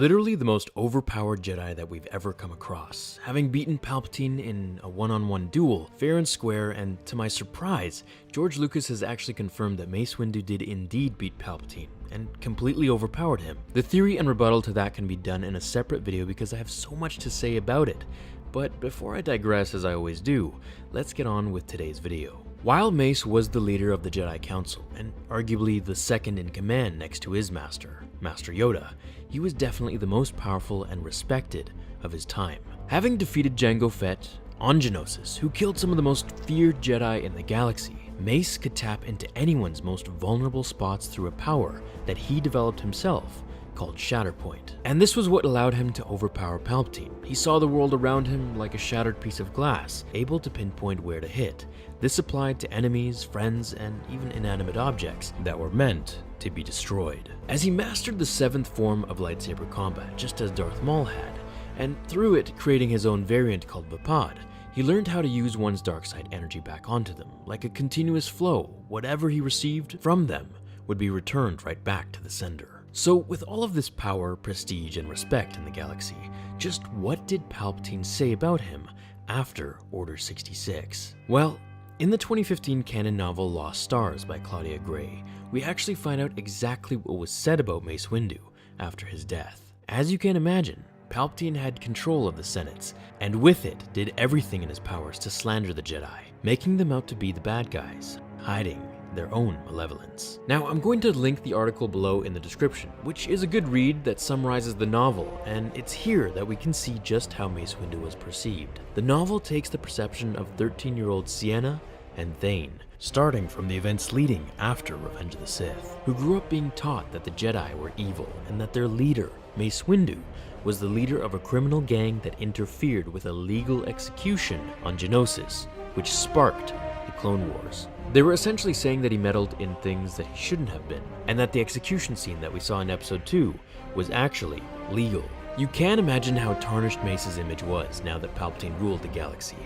Literally the most overpowered Jedi that we've ever come across, having beaten Palpatine in a one-on-one duel, fair and square, and to my surprise, George Lucas has actually confirmed that Mace Windu did indeed beat Palpatine, and completely overpowered him. The theory and rebuttal to that can be done in a separate video because I have so much to say about it. But before I digress, as I always do, let's get on with today's video. While Mace was the leader of the Jedi Council, and arguably the second in command next to his master, Master Yoda, he was definitely the most powerful and respected of his time. Having defeated Jango Fett on Geonosis, who killed some of the most feared Jedi in the galaxy, Mace could tap into anyone's most vulnerable spots through a power that he developed himself, called Shatterpoint. And this was what allowed him to overpower Palpatine. He saw the world around him like a shattered piece of glass, able to pinpoint where to hit. This applied to enemies, friends, and even inanimate objects that were meant to be destroyed. As he mastered the 7th form of lightsaber combat, just as Darth Maul had, and through it creating his own variant called Vapad, he learned how to use one's dark side energy back onto them, like a continuous flow. Whatever he received from them would be returned right back to the sender. So with all of this power, prestige, and respect in the galaxy, just what did Palpatine say about him after Order 66? Well, in the 2015 canon novel Lost Stars by Claudia Gray, we actually find out exactly what was said about Mace Windu after his death. As you can imagine, Palpatine had control of the Senates, and with it did everything in his powers to slander the Jedi, making them out to be the bad guys, hiding their own malevolence. Now, I'm going to link the article below in the description, which is a good read that summarizes the novel, and it's here that we can see just how Mace Windu was perceived. The novel takes the perception of 13-year-old Sienna and Thane, starting from the events leading after Revenge of the Sith, who grew up being taught that the Jedi were evil and that their leader, Mace Windu, was the leader of a criminal gang that interfered with a legal execution on Geonosis, which sparked the Clone Wars. They were essentially saying that he meddled in things that he shouldn't have been, and that the execution scene that we saw in episode 2 was actually legal. You can imagine how tarnished Mace's image was now that Palpatine ruled the galaxy.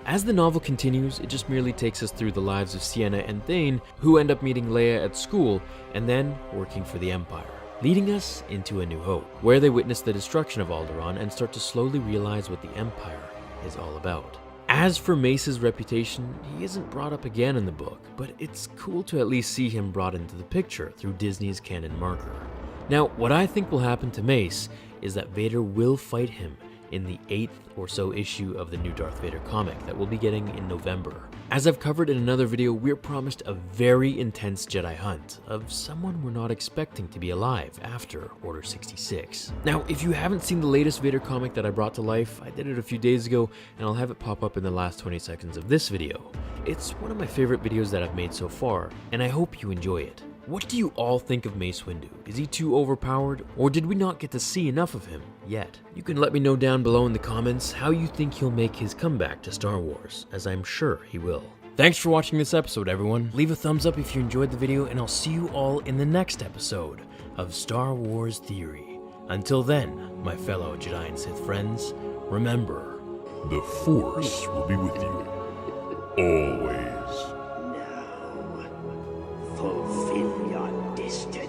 As the novel continues, it just merely takes us through the lives of Sienna and Thane, who end up meeting Leia at school and then working for the Empire, leading us into A New Hope, where they witness the destruction of Alderaan and start to slowly realize what the Empire is all about. As for Mace's reputation, he isn't brought up again in the book, but it's cool to at least see him brought into the picture through Disney's canon marker. Now, what I think will happen to Mace is that Vader will fight him in the 8th or so issue of the new Darth Vader comic that we'll be getting in November. As I've covered in another video, we're promised a very intense Jedi hunt of someone we're not expecting to be alive after Order 66. Now, if you haven't seen the latest Vader comic that I brought to life, I did it a few days ago, and I'll have it pop up in the last 20 seconds of this video. It's one of my favorite videos that I've made so far, and I hope you enjoy it. What do you all think of Mace Windu? Is he too overpowered, or did we not get to see enough of him yet? You can let me know down below in the comments how you think he'll make his comeback to Star Wars, as I'm sure he will. Thanks for watching this episode, everyone. Leave a thumbs up if you enjoyed the video, and I'll see you all in the next episode of Star Wars Theory. Until then, my fellow Jedi and Sith friends, remember, the Force will be with you, always. Fulfill your destiny.